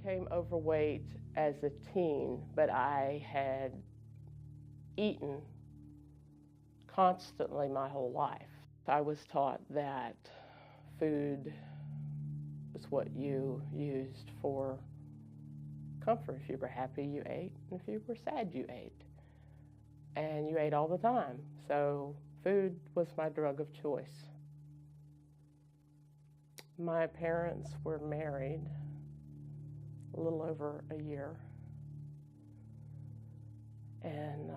became overweight as a teen, but I had eaten constantly my whole life. I was taught that food was what you used for comfort. If you were happy, you ate, and if you were sad, you ate. And you ate all the time. So food was my drug of choice. My parents were married a little over a year, and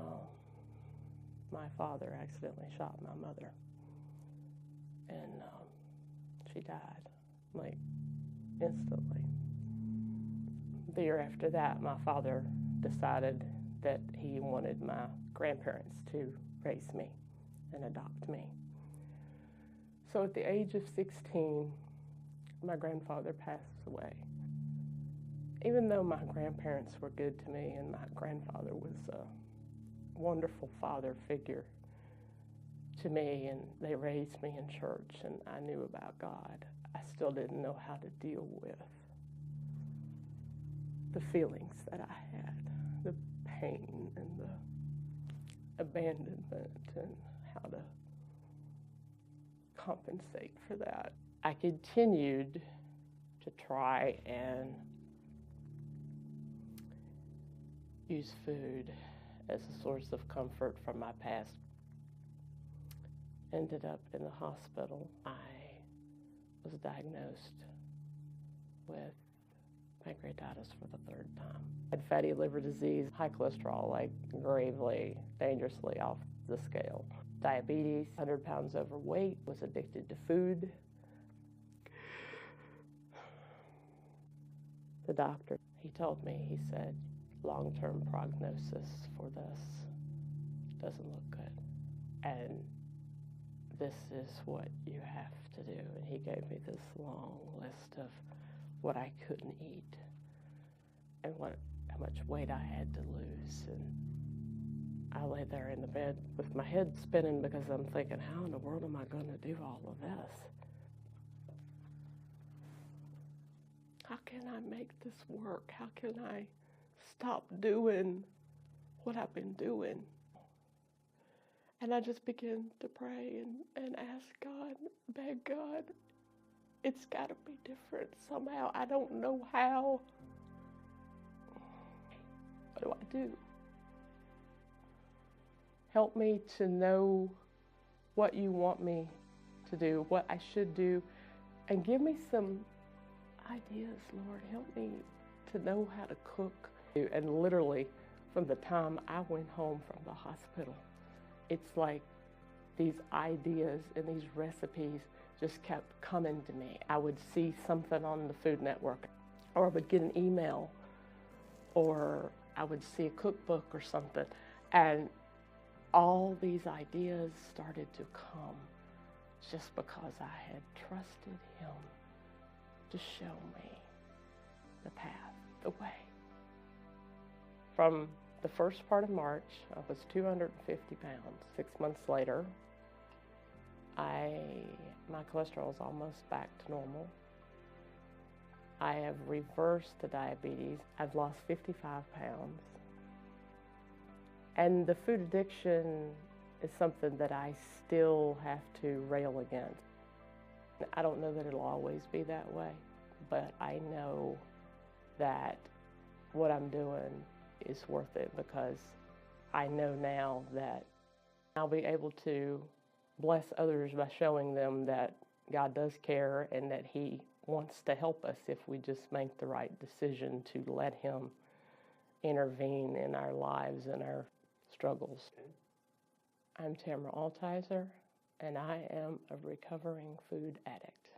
my father accidentally shot my mother, and she died, like, instantly. The year after that, my father decided that he wanted my grandparents to raise me and adopt me. So at the age of 16, my grandfather passed away. Even though my grandparents were good to me and my grandfather was a wonderful father figure to me, and they raised me in church and I knew about God, I still didn't know how to deal with the feelings that I had, the pain and the abandonment, and how to compensate for that. I continued to try and use food as a source of comfort from my past. Ended up in the hospital. I was diagnosed with pancreatitis for the third time. I had fatty liver disease, high cholesterol, like gravely, dangerously off the scale. Diabetes, 100 pounds overweight, was addicted to food. The doctor, he told me, he said, long-term prognosis for this doesn't look good, and this is what you have to do. And he gave me this long list of what I couldn't eat and how much weight I had to lose. And I lay there in the bed with my head spinning because I'm thinking, how in the world am I going to do all of this? How can I make this work? How can I stop doing what I've been doing? And I just began to pray and ask God, beg God, it's got to be different somehow. I don't know how. What do I do? Help me to know what you want me to do, what I should do, and give me some ideas, Lord. Help me to know how to cook. And literally, from the time I went home from the hospital, it's like these ideas and these recipes just kept coming to me. I would see something on the Food Network, or I would get an email, or I would see a cookbook or something, and all these ideas started to come just because I had trusted Him to show me the path, the way. From the first part of March, I was 250 pounds. 6 months later, my cholesterol is almost back to normal. I have reversed the diabetes. I've lost 55 pounds. And the food addiction is something that I still have to rail against. I don't know that it'll always be that way, but I know that what I'm doing is worth it, because I know now that I'll be able to bless others by showing them that God does care and that He wants to help us if we just make the right decision to let Him intervene in our lives and our struggles. I'm Tamera Altizer, and I am a recovering food addict.